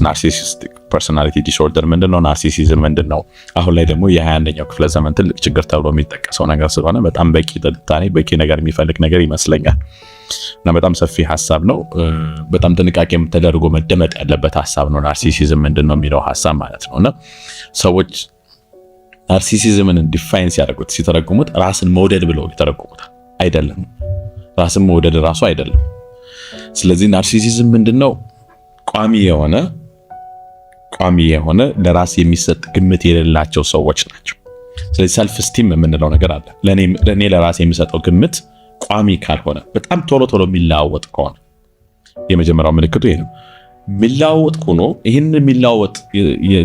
ናርሲሲስቲክ ፐርሶናሊቲ ዲስኦርደር ምንድነው? ናርሲሲዝም ምንድነው? አሁን ላይ ደግሞ የ21ኛው ክፍለ ዘመን ትልቅ ችግር ተብሎ የሚጠቀሰው ነገር ስለሆነ በጣም በቂ ትንታኔ በቂ ነገር የሚፈልግ ነገር ይመስለኛል እና በጣም ሰፊ ሐሳብ ነው። በጣም ጥንቃቄ ተደርጎ መደመጥ ያለበት ሐሳብ ነው። ናርሲሲዝም ምንድነው የሚለው ሐሳብ ማለት ነውና ሰዎች ናርሲሲዝምን ዲፋይን ሲያደርጉት ሲተረጉሙት ራስን መውደድ ብለው ይተረጉሙታል። አይደለም፣ ራስን መውደድ ራሱ አይደለም። ስለዚህ ናርሲሲዝም ምንድነው? ቋሚ የሆነ ለራስ የሚሰጥ ግምት የሌላቸው ሰዎች ናቸው። ስለዚህ ሰልፍ ስቲም የምንለው ነገር አለ። ለኔ ለራስ የሚሰጠው ግምት ቋሚ ካልሆነ በጣም ቶሎ የሚለዋወጥ ከሆነ የመጀመሪያው ምልክቱ ይሄ ነው። የሚለዋወጥ ሆኖ ይህን የሚለዋወጥ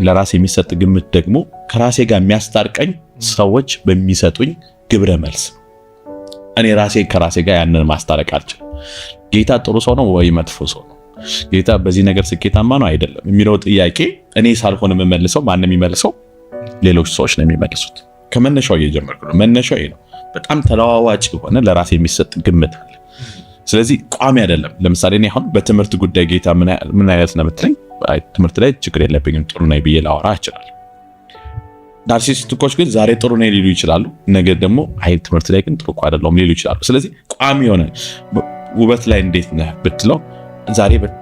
ለራስ የሚሰጥ ግምት ደግሞ ከራሴ ጋር የሚያስታርቀኝ ሰዎች በሚሰጡኝ ግብረ መልስ እኔ ከራሴ ጋር ያንን ማስታረቅ አልችልም። ጌታ ጥሩ ሰው ነው ወይ መጥፎ ሰው ነው? ጌታ በዚህ ነገር ስኬታማ ነው አይደለም የሚለው ጥያቄ እኔ ሳልሆን የምመልሰው ማንም የሚመልሰው ሌሎች ሰዎች ነው የሚመልሱት። ከመነሻው እየጀመርኩ ነው። መነሻው ይሄ ነው። በጣም ተለዋዋጭ የሆነ ለራስ የሚሰጥ ግምት አለ። ስለዚህ ቋሚ አይደለም። ለምሳሌ እኔ አሁን በትምህርት ጉዳይ ጌታ ምን አይነት ነው ብትለኝ፣ ትምህርት ላይ ችግር የለብኝም ጥሩ ነኝ ብዬ ላወራ እችላለሁ። ናርሲሲስቲኮች ግን ዛሬ ጥሩ ነኝ ሊሉ ይችላሉ፣ ነገ ደግሞ አይ ትምህርት ላይ ግን ጥሩ አይደለሁም ሊሉ ይችላሉ። ስለዚህ ቋሚ የሆነ ውበት ላይ እንዴት ነህ ብትለው ዛሬ በጣም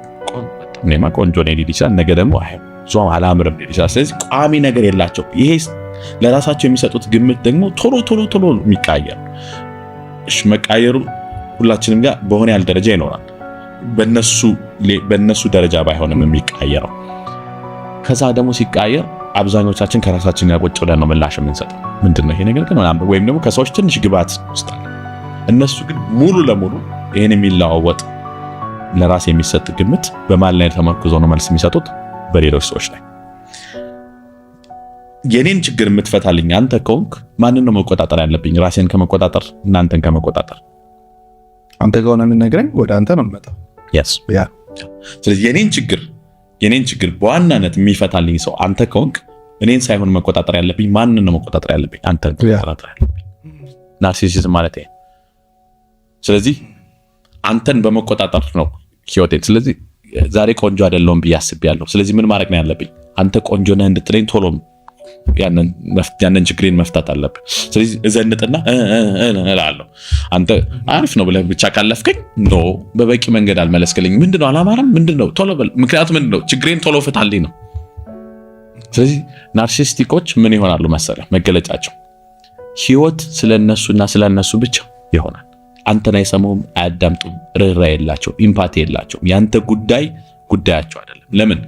ቆንጆ ነኝ ሊል ይችላል፣ ነገ ደግሞ አይ ዞም አላምርም ሊል ይችላል። ስለዚህ ቋሚ ነገር የላቸው። ይሄ ለራሳቸው የሚሰጡት ግምት ደግሞ ቶሎ የሚቀያየር እሺ፣ መቃየሩ ሁላችንም ጋር በሆነ ያህል ደረጃ ይኖራል። በነሱ ደረጃ ባይሆንም የሚቀያየረው ከዛ ደግሞ ሲቀያየር አብዛኞቻችን ከራሳችን ጋር ቁጭ ብለን ነው ምላሽ የምንሰጠው። ምንድነው ይሄ ነገር ግን ወይም ደግሞ ከሰዎች ትንሽ ግባት ውስጣል። እነሱ ግን ሙሉ ለሙሉ ይሄን የሚለዋወጥ ለራስ የሚሰጥ ግምት በማን ላይ ተመርኩዘው ነው መልስ የሚሰጡት? በሌሎች ሰዎች ላይ። የኔን ችግር የምትፈታልኝ አንተ ከሆንክ ማንን ነው መቆጣጠር ያለብኝ? ራሴን ከመቆጣጠር እናንተን ከመቆጣጠር? አንተ ከሆነ የምንነግረኝ ወደ አንተ ነው የምመጣው። ስለዚህ የኔን ችግር በዋናነት የሚፈታልኝ ሰው አንተ ከሆንክ እኔን ሳይሆን መቆጣጠር ያለብኝ ማንን ነው መቆጣጠር ያለብኝ? አንተን መቆጣጠር ያለብኝ። ናርሲሲዝም ማለት ይሄ። ስለዚህ አንተን በመቆጣጠር ነው ህይወቴን። ስለዚህ ዛሬ ቆንጆ አይደለሁም ብዬ አስቤያለሁ። ስለዚህ ምን ማድረግ ነው ያለብኝ? አንተ ቆንጆ ነህ እንድትለኝ ቶሎ ያንን ችግሬን መፍታት አለብኝ። ስለዚህ እዘንጥና እላለሁ። አንተ አሪፍ ነው ብለህ ብቻ ካለፍከኝ ኖ በበቂ መንገድ አልመለስክልኝ። ምንድነው አላማረም? ምንድነው ቶሎ በል። ምክንያቱም ምንድነው ችግሬን ቶሎ ፍታልኝ ነው። ስለዚህ ናርሲስቲኮች ምን ይሆናሉ መሰለህ? መገለጫቸው ህይወት ስለነሱና ስለነሱ ብቻ ይሆናል። አንተን አይሰሙም፣ አያዳምጡም፣ ርህራሄ የላቸውም፣ ኢምፓቲ የላቸውም። ያንተ ጉዳያቸው አይደለም። ለምን?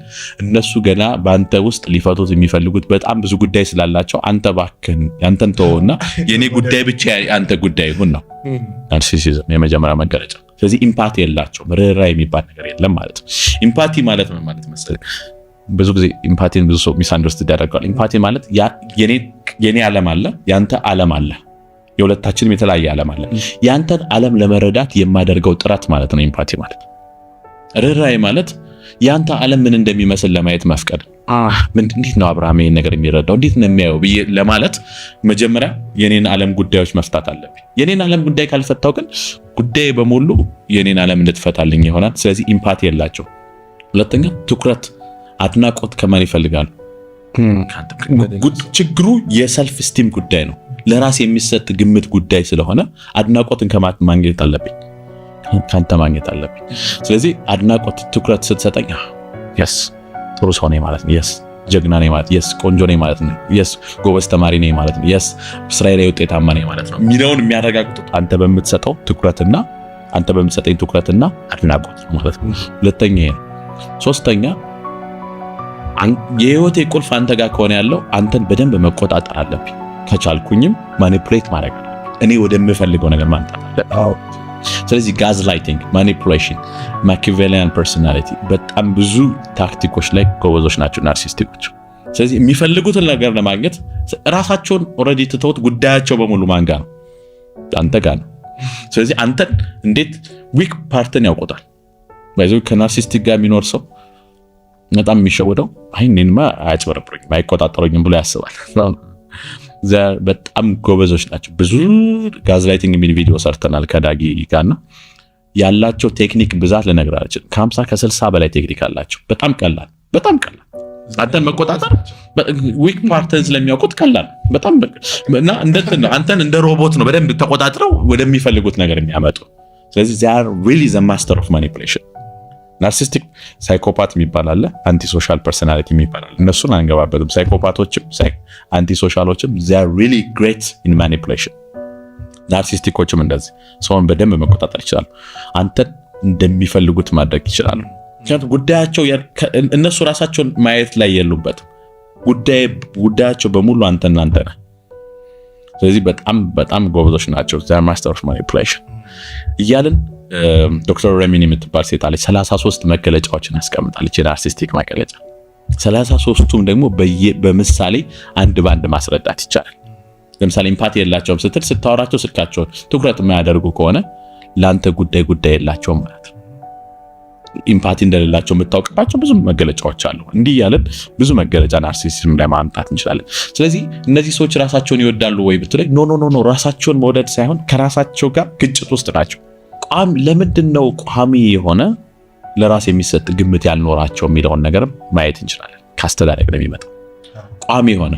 እነሱ ገና በአንተ ውስጥ ሊፈቱት የሚፈልጉት በጣም ብዙ ጉዳይ ስላላቸው አንተ እባክህን ያንተን ተወውና የኔ ጉዳይ ብቻ አንተ ጉዳይ ይሁን ነው ናርሲሲዝም የመጀመሪያ መገለጫ። ስለዚህ ኢምፓቲ የላቸውም፣ ርህራሄ የሚባል ነገር የለም ማለት ነው። ኢምፓቲ ማለት ምን ማለት መሰለህ? ብዙ ጊዜ ኢምፓቲን ብዙ ሰው ሚስአንደርስታንድ ያደርጋል። ኢምፓቲ ማለት የኔ ዓለም አለ፣ ያንተ ዓለም አለ፣ የሁለታችንም የተለያየ ዓለም አለ። ያንተን ዓለም ለመረዳት የማደርገው ጥረት ማለት ነው ኢምፓቲ ማለት። ርህራሄ ማለት ያንተ ዓለም ምን እንደሚመስል ለማየት መፍቀድ። እንዴት ነው አብርሃም ይሄን ነገር የሚረዳው? እንዴት ነው የሚያየው ብዬ ለማለት መጀመሪያ የኔን ዓለም ጉዳዮች መፍታት አለብኝ። የኔን ዓለም ጉዳይ ካልፈታው ግን ጉዳይ በሙሉ የኔን ዓለም እንድትፈታልኝ ይሆናል። ስለዚህ ኢምፓቲ የላቸው። ሁለተኛ ትኩረት፣ አድናቆት ከማን ይፈልጋሉ? ችግሩ የሰልፍ ስቲም ጉዳይ ነው። ለራስ የሚሰጥ ግምት ጉዳይ ስለሆነ አድናቆትን ከማን ማግኘት አለብኝ? ካንተ ማግኘት አለብኝ። ስለዚህ አድናቆት፣ ትኩረት ስትሰጠኝ የስ ጥሩ ሰው ነኝ ማለት ነው፣ የስ ጀግና ነኝ ማለት፣ የስ ቆንጆ ነኝ ማለት ነው፣ የስ ጎበዝ ተማሪ ነኝ ማለት ነው፣ የስ ስራዬ ላይ ውጤታማ ነኝ ማለት ነው የሚለውን የሚያረጋግጡት አንተ በምትሰጠው ትኩረትና አንተ በምትሰጠኝ ትኩረትና አድናቆት ማለት ነው። ሁለተኛ ይሄ ነው። ሶስተኛ የህይወቴ ቁልፍ አንተ ጋር ከሆነ ያለው አንተን በደንብ መቆጣጠር አለብኝ። ከቻልኩኝም ማኒፑሌት ማድረግ አለብኝ፣ እኔ ወደምፈልገው ነገር ማምጣት አለብኝ። ስለዚህ ጋዝ ላይቲንግ፣ ማኒፑሌሽን፣ ማኪያቬሊያን ፐርሶናሊቲ በጣም ብዙ ታክቲኮች ላይ ጎበዞች ናቸው ናርሲስቲኮች። ስለዚህ የሚፈልጉትን ነገር ለማግኘት ራሳቸውን ኦልሬዲ ትተውት ጉዳያቸው በሙሉ ማን ጋር ነው? አንተ ጋር ነው። ስለዚህ አንተን እንዴት ዊክ ፓርትን ያውቁታል። ባይዘው ከናርሲስቲክ ጋር የሚኖር ሰው በጣም የሚሸወደው እኔንማ አያጭበረብሩኝም አይቆጣጠሩኝም ብሎ ያስባል። በጣም ጎበዞች ናቸው። ብዙ ጋዝላይቲንግ የሚል ቪዲዮ ሰርተናል ከዳጊ ጋርና ያላቸው ቴክኒክ ብዛት ልነግርህ አልችልም። ከ50 ከ60 በላይ ቴክኒክ አላቸው። በጣም ቀላል በጣም ቀላል። አንተን መቆጣጠር ዊክ ፓርትን ስለሚያውቁት ቀላል በጣም እና አንተን እንደ ሮቦት ነው በደንብ ተቆጣጥረው ወደሚፈልጉት ነገር የሚያመጡ። ስለዚህ they are really the master of manipulation። ናርሲስቲክ ሳይኮፓት የሚባል አለ፣ አንቲ ሶሻል ፐርሶናሊቲ የሚባል አለ። እነሱን አንገባበትም። ሳይኮፓቶችም አንቲ ሶሻሎችም they are really great in manipulation። ናርሲስቲኮችም እንደዚህ ሰውን በደንብ መቆጣጠር ይችላሉ። አንተን እንደሚፈልጉት ማድረግ ይችላሉ። ምክንያቱም ጉዳያቸው እነሱ ራሳቸውን ማየት ላይ የሉበትም። ጉዳያቸው በሙሉ አንተና አንተ ነህ። ስለዚህ በጣም በጣም ጎበዞች ናቸው። they are master of manipulation እያልን ዶክተር ረሚን የምትባል ሴት አለች። 33 መገለጫዎችን አስቀምጣለች የናርሲስቲክ መገለጫ። 33ቱም ደግሞ በምሳሌ አንድ ባንድ ማስረዳት ይቻላል። ለምሳሌ ኢምፓቲ የላቸውም ስትል ስታወራቸው ስልካቸውን ትኩረት የማያደርጉ ከሆነ ለአንተ ጉዳይ የላቸውም ማለት ነው። ኢምፓቲ እንደሌላቸው የምታውቅባቸው ብዙ መገለጫዎች አሉ። እንዲህ ያለን ብዙ መገለጫ ናርሲሲዝም ላይ ማምጣት እንችላለን። ስለዚህ እነዚህ ሰዎች ራሳቸውን ይወዳሉ ወይ ብትለኝ ኖ ራሳቸውን መውደድ ሳይሆን ከራሳቸው ጋር ግጭት ውስጥ ናቸው። ለምንድነው ቋሚ የሆነ ለራስ የሚሰጥ ግምት ያልኖራቸው የሚለውን ነገር ማየት እንችላለን። ካስተዳደግ ነው የሚመጣው። ቋሚ የሆነ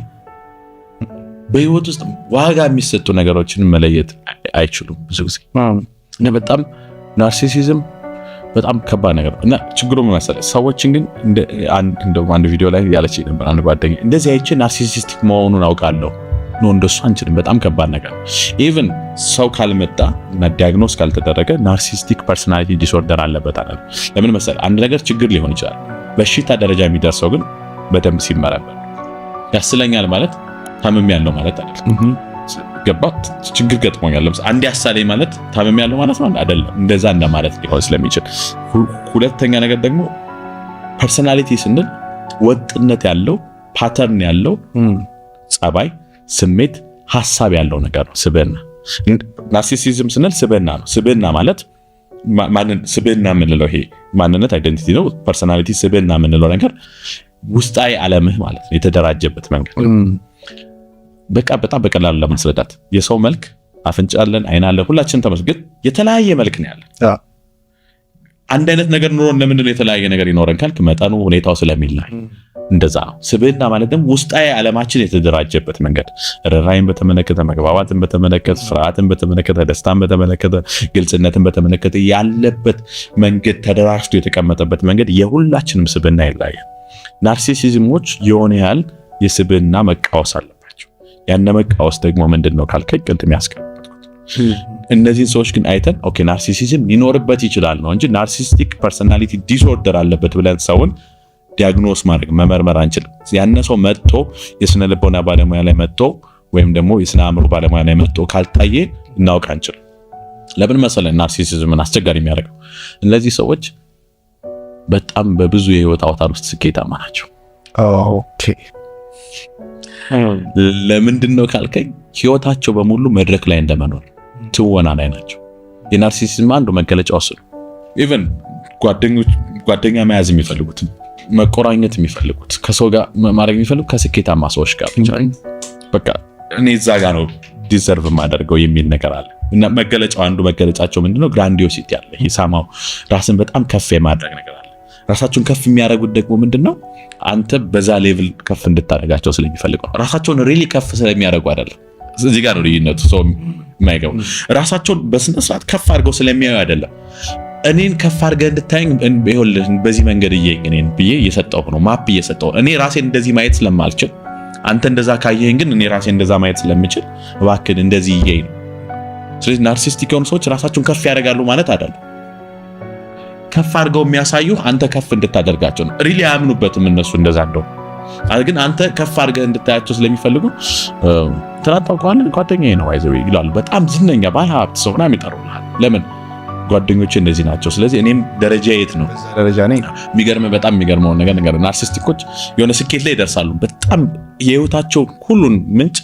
በህይወት ውስጥ ዋጋ የሚሰጡ ነገሮችን መለየት አይችሉም ብዙ ጊዜ እና በጣም ናርሲሲዝም በጣም ከባድ ነገር እና ችግሩ ምን መሰለህ፣ ሰዎችን ግን አንድ ቪዲዮ ላይ ያለች ነበር አንድ ጓደኛ እንደዚህ አይቼ ናርሲሲስቲክ መሆኑን አውቃለሁ። እንደሱ አንችልም። በጣም ከባድ ነገር። ኢቭን ሰው ካልመጣ እና ዲያግኖስ ካልተደረገ ናርሲስቲክ ፐርሶናሊቲ ዲስኦርደር አለበት አለ። ለምን መሰለህ፣ አንድ ነገር ችግር ሊሆን ይችላል። በሽታ ደረጃ የሚደርሰው ግን በደንብ ሲመረመር። ያስለኛል ማለት ታምም ያለው ማለት አይደለም። ገባት ችግር ገጥሞኛል ለምሳሌ አንድ ያሳለኝ ማለት ታምም ያለው ማለት ነው አይደለም። እንደዛ እንደማለት ሊሆን ስለሚችል። ሁለተኛ ነገር ደግሞ ፐርሶናሊቲ ስንል ወጥነት ያለው ፓተርን ያለው ጸባይ፣ ስሜት፣ ሐሳብ ያለው ነገር ነው ስብዕና። ናርሲሲዝም ስንል ስብዕና ነው። ስብዕና ማለት ስብዕና የምንለው ይሄ ማንነት አይደንቲቲ ነው። ፐርሶናሊቲ ስብዕና የምንለው ነገር ውስጣዊ ዓለምህ ማለት ነው፣ የተደራጀበት መንገድ። በቃ በጣም በቀላሉ ለማስረዳት የሰው መልክ አፍንጫ አለን፣ አይን አለን፣ ሁላችንም ተመስገን የተለያየ መልክ ነው ያለን። አንድ አይነት ነገር ኑሮን ለምንድን ነው የተለያየ ነገር ይኖረን ካልክ መጠኑ ሁኔታው ስለሚለያይ እንደዛ ነው። ስብዕና ማለት ደግሞ ውስጣዊ ዓለማችን የተደራጀበት መንገድ፣ ርህራሄን በተመለከተ፣ መግባባትን በተመለከተ፣ ፍርሃትን በተመለከተ፣ ደስታን በተመለከተ፣ ግልጽነትን በተመለከተ ያለበት መንገድ፣ ተደራጅቶ የተቀመጠበት መንገድ የሁላችንም ስብዕና ይለያያል። ናርሲሲዝሞች የሆነ ያህል የስብዕና መቃወስ አለባቸው። ያን መቃወስ ደግሞ ምንድነው ካልከኝ ቅድም ያስቀምጥኩት እነዚህን ሰዎች ግን አይተን ኦኬ ናርሲሲዝም ሊኖርበት ይችላል ነው እንጂ ናርሲስቲክ ፐርሶናሊቲ ዲስኦርደር አለበት ብለን ሰውን ዲያግኖስ ማድረግ መመርመር አንችልም። ያነ ሰው መጥቶ የስነ ልቦና ባለሙያ ላይ መጥቶ ወይም ደግሞ የስነ አእምሮ ባለሙያ ላይ መጥቶ ካልታየ እናውቅ አንችልም። ለምን መሰለህ ናርሲሲዝምን አስቸጋሪ የሚያደርገው እነዚህ ሰዎች በጣም በብዙ የህይወት አውታር ውስጥ ስኬታማ ናቸው። ኦኬ ለምንድን ነው ካልከኝ ህይወታቸው በሙሉ መድረክ ላይ እንደመኖር ትወና ላይ ናቸው። የናርሲሲዝም አንዱ መገለጫው እሱ ነው። ኢቭን ጓደኛ መያዝ የሚፈልጉት መቆራኘት የሚፈልጉት ከሰው ጋር ማድረግ የሚፈልጉት ከስኬታማ ሰዎች ጋር ብቻ። በቃ እኔ እዛ ጋር ነው ዲዘርቭ የማደርገው የሚል ነገር አለ እና መገለጫው አንዱ መገለጫቸው ምንድነው ግራንዲዮሲቲ አለ። ሂሳማው ራስን በጣም ከፍ የማድረግ ነገር አለ። ራሳቸውን ከፍ የሚያደርጉት ደግሞ ምንድነው አንተ በዛ ሌቭል ከፍ እንድታደርጋቸው ስለሚፈልጉ ነው። ራሳቸውን ሪሊ ከፍ ስለሚያደርጉ አይደለም። እዚህ ጋር ነው ልዩነቱ። ሰው የማይገባው ራሳቸውን በስነ ስርዓት ከፍ አድርገው ስለሚያዩ አይደለም። እኔን ከፍ አድርገህ እንድታየኝ ይኸውልህ በዚህ መንገድ እየኝ እኔን ብዬ እየሰጠሁ ነው፣ ማፕ እየሰጠሁ እኔ ራሴን እንደዚህ ማየት ስለማልችል አንተ እንደዛ ካየኸኝ ግን እኔ ራሴን እንደዛ ማየት ስለምችል እባክህ እንደዚህ እየኝ ነው። ስለዚህ ናርሲስቲክ የሆኑ ሰዎች ራሳቸውን ከፍ ያደርጋሉ ማለት አይደለም። ከፍ አድርገው የሚያሳዩ አንተ ከፍ እንድታደርጋቸው ነው። ሪሊ አያምኑበትም እነሱ እንደዛ እንደው ግን አንተ ከፍ አድርገህ እንድታያቸው ስለሚፈልጉ ትናንት ታውቀዋለህ ጓደኛዬ ነው አይዘው ይላሉ። በጣም ዝነኛ ባለሀብት ሰው ምናምን ይጠሩልሃል። ለምን ጓደኞቼ እንደዚህ ናቸው። ስለዚህ እኔም ደረጃ የት ነው ደረጃ ነኝ። በጣም የሚገርመው ነገር ናርሲስቲኮች የሆነ ስኬት ላይ ይደርሳሉ። በጣም የህይወታቸው ሁሉን ምንጭ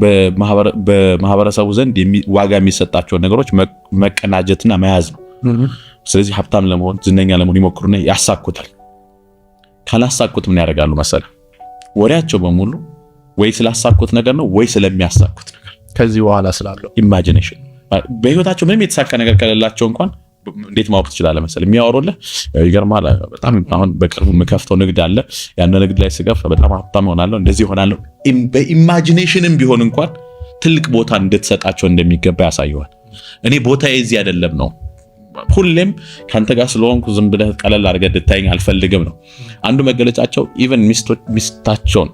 በማህበረሰቡ ዘንድ ዋጋ የሚሰጣቸው ነገሮች መቀናጀትና መያዝ ነው። ስለዚህ ሀብታም ለመሆን ዝነኛ ለመሆን ይሞክሩና ያሳኩታል። ካላሳኩት ምን ያደርጋሉ መሰለህ? ወሬያቸው በሙሉ ወይ ስላሳኩት ነገር ነው ወይ ስለሚያሳኩት ነገር ከዚህ በኋላ ስላለው ኢማጂኔሽን። በህይወታቸው ምንም የተሳካ ነገር ከሌላቸው እንኳን እንዴት ማወቅ ትችላለህ መሰለህ? የሚያወሩልህ ይገርማል። በጣም አሁን በቅርቡ የምከፍተው ንግድ አለ። ያን ንግድ ላይ ስገፍ በጣም ሀብታም ሆናለሁ፣ እንደዚህ ሆናለሁ። በኢማጂኔሽንም ቢሆን እንኳን ትልቅ ቦታ እንድትሰጣቸው እንደሚገባ ያሳየዋል። እኔ ቦታዬ እዚህ አይደለም ነው። ሁሌም ካንተ ጋር ስለሆንኩ ዝም ብለህ ቀለል አድርገህ እንድታየኝ አልፈልግም ነው አንዱ መገለጫቸው። ኢቨን ሚስታቸውን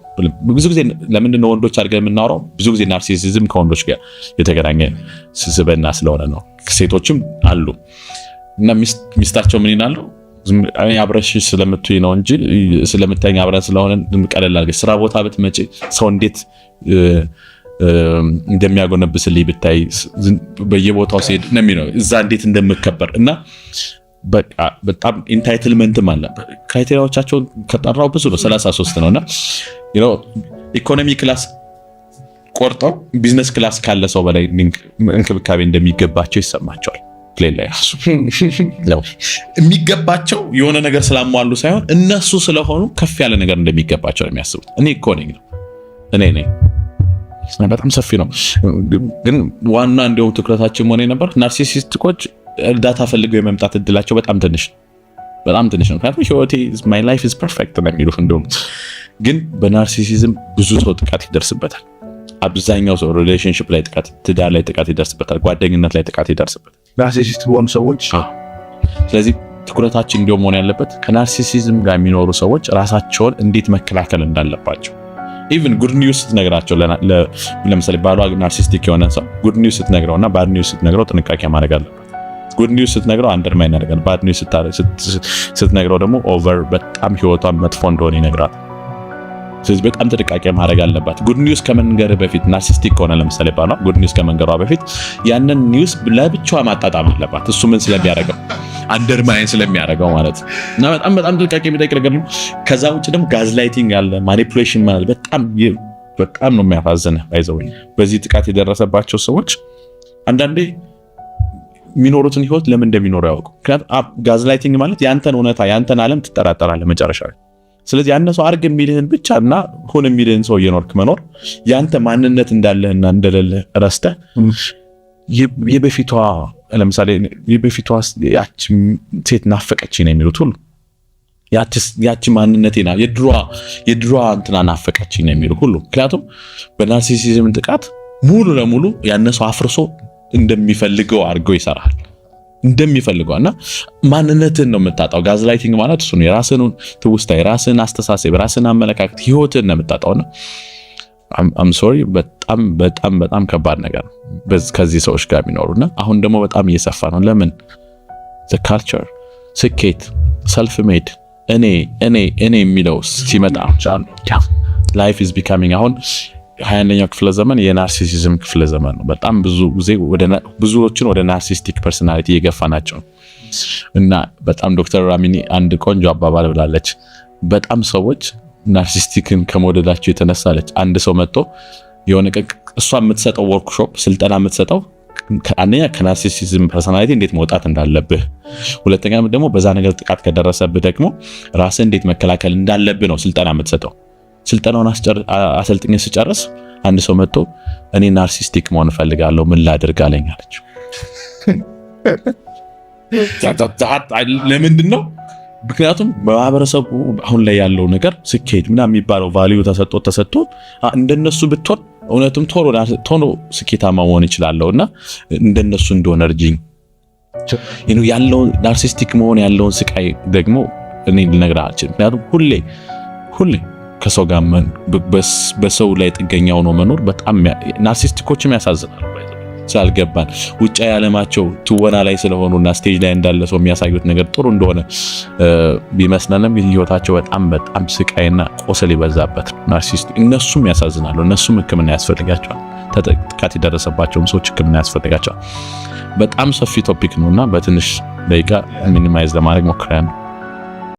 ብዙ ጊዜ ለምንድን ነው ወንዶች አድርገን የምናወራው? ብዙ ጊዜ ናርሲሲዝም ከወንዶች ጋር የተገናኘ ስብዕና ስለሆነ ነው። ሴቶችም አሉ እና ሚስታቸው ምን ይላሉ? አብረሽ ስለምትይ ነው እንጂ ስለምታየኝ አብረን ስለሆነ ቀለል አድርገሽ ስራ ቦታ ብትመጪ ሰው እንዴት እንደሚያጎነብስልኝ ብታይ፣ በየቦታው ሲሄድ ነው የሚለው እዛ እንዴት እንደምከበር እና በቃ በጣም ኢንታይትልመንትም አለ። ክራይቴሪያዎቻቸውን ከጠራው ብዙ ነው 33 ነውና ኢኮኖሚ ክላስ ቆርጠው ቢዝነስ ክላስ ካለ ሰው በላይ እንክብካቤ እንደሚገባቸው ይሰማቸዋል። ፕሌን ላይ ራሱ የሚገባቸው የሆነ ነገር ስላሟሉ ሳይሆን እነሱ ስለሆኑ ከፍ ያለ ነገር እንደሚገባቸው ነው የሚያስቡት። እኔ እኮ ነኝ ነው እኔ ነኝ። በጣም ሰፊ ነው ግን ዋና እንደው ትኩረታችን ሆነ ነበር። ናርሲሲስቲኮች እርዳታ ፈልገው የመምጣት እድላቸው በጣም ትንሽ ነው፣ በጣም ትንሽ ነው። ምክንያቱም ህይወቴ my life is perfect ነው የሚሉት። እንደውም ግን በናርሲሲዝም ብዙ ሰው ጥቃት ይደርስበታል። አብዛኛው ሰው ሪሌሽንሺፕ ላይ ጥቃት፣ ትዳር ላይ ጥቃት ይደርስበታል፣ ጓደኝነት ላይ ጥቃት ይደርስበታል ናርሲሲስት ሆኑ ሰዎች። ስለዚህ ትኩረታችን እንዲያው መሆን ያለበት ከናርሲሲዝም ጋር የሚኖሩ ሰዎች ራሳቸውን እንዴት መከላከል እንዳለባቸው። ኢቭን ጉድ ኒውስ ስትነግራቸው ለምሳሌ ባሏ ናርሲስቲክ የሆነ ሰው ጉድ ኒውስ ስትነግረውና ባድ ኒውስ ስትነግረው ጥንቃቄ ማድረግ አለበት። ጉድ ኒውስ ስትነግረው አንደርማይን ያደርጋል። ባድ ኒውስ ስትነግረው ደግሞ ኦቨር በጣም ህይወቷን መጥፎ እንደሆነ ይነግራል። ስለዚህ በጣም ጥንቃቄ ማድረግ አለባት። ጉድ ኒውስ ከመንገር በፊት ናርሲስቲክ ከሆነ ለምሳሌ ባሏ ጉድ ኒውስ ከመንገሯ በፊት ያንን ኒውስ ለብቻዋ ማጣጣም አለባት። እሱ ምን ስለሚያደርገው አንደርማይን ስለሚያደርገው ማለት ነው። እና በጣም ጥንቃቄ የሚጠይቅ ነገር ነው። ከዛ ውጭ ደግሞ ጋዝላይቲንግ አለ፣ ማኒፑሌሽን ማለት በጣም ነው የሚያሳዝነው። ባይዘው በዚህ ጥቃት የደረሰባቸው ሰዎች አንዳንዴ የሚኖሩትን ህይወት ለምን እንደሚኖሩ ያውቁ። ምክንያቱም ጋዝላይቲንግ ማለት ያንተን እውነታ ያንተን ዓለም ትጠራጠራለህ መጨረሻ ላይ። ስለዚህ ያነ ሰው አርግ የሚልህን ብቻና ሆነ የሚልህን ሰው እየኖርክ መኖር ያንተ ማንነት እንዳለህና እንደሌለህ ረስተህ የበፊቷ ለምሳሌ የበፊቷ ያቺ ሴት ናፈቀችኝ ነው የሚሉት ሁሉ ያቺ ማንነቴና የድሯ እንትና ናፈቀችኝ ነው የሚሉት ሁሉ። ምክንያቱም በናርሲሲዝም ጥቃት ሙሉ ለሙሉ ያነሰው አፍርሶ እንደሚፈልገው አድርገው ይሰራል እንደሚፈልገውና ማንነትን ነው የምታጣው። ጋዝላይቲንግ ማለት እሱ ነው። የራስን ትውስታ፣ የራስን አስተሳሰብ፣ የራስን አመለካከት ህይወትን ነው የምታጣውና አም ሶሪ በጣም በጣም በጣም ከባድ ነገር ነው ከዚህ ሰዎች ጋር የሚኖሩና አሁን ደግሞ በጣም እየሰፋ ነው። ለምን the culture ስኬት self made እኔ የሚለው ሲመጣ life is becoming አሁን 20ኛው ክፍለ ዘመን የናርሲሲዝም ክፍለ ዘመን ነው። በጣም ብዙዎችን ወደ ናርሲስቲክ ፐርሰናሊቲ እየገፋ ናቸው እና በጣም ዶክተር ራሚኒ አንድ ቆንጆ አባባል ብላለች። በጣም ሰዎች ናርሲስቲክን ከመወደዳቸው የተነሳለች አንድ ሰው መጥቶ የሆነ እሷ የምትሰጠው ወርክሾፕ ስልጠና የምትሰጠው አንደኛ ከናርሲሲዝም ፐርሰናሊቲ እንዴት መውጣት እንዳለብህ፣ ሁለተኛ ደግሞ በዛ ነገር ጥቃት ከደረሰብህ ደግሞ ራስህ እንዴት መከላከል እንዳለብህ ነው ስልጠና የምትሰጠው። ስልጠናውን አሰልጥኜ ስጨርስ አንድ ሰው መጥቶ እኔ ናርሲስቲክ መሆን እፈልጋለሁ ምን ላድርግ አለኝ አለች። ለምንድን ነው? ምክንያቱም በማህበረሰቡ አሁን ላይ ያለው ነገር ስኬት ምናምን የሚባለው ቫልዩ ተሰጥቶ እንደነሱ ብትሆን እውነትም ቶሎ ስኬታማ መሆን ይችላለውና እንደነሱ እንደሆነ እርጅኝ ያለው ናርሲስቲክ መሆን ያለውን ስቃይ ደግሞ እኔ ልነግርህ አልችልም። ምክንያቱም ሁሌ ከሰው ጋር በሰው ላይ ጥገኛ ሆኖ መኖር በጣም ናርሲስቲኮችም ያሳዝናሉ። ስላልገባን ውጫ ያለማቸው ትወና ላይ ስለሆኑና ስቴጅ ላይ እንዳለ ሰው የሚያሳዩት ነገር ጥሩ እንደሆነ ቢመስለንም ህይወታቸው በጣም ስቃይና ቆሰል ይበዛበት ናርሲስት። እነሱም ያሳዝናሉ። እነሱም ሕክምና ያስፈልጋቸዋል። ጥቃት የደረሰባቸውም ሰዎች ሕክምና ያስፈልጋቸዋል። በጣም ሰፊ ቶፒክ ነውና በትንሽ ደቂቃ ሚኒማይዝ ለማድረግ ሞክረን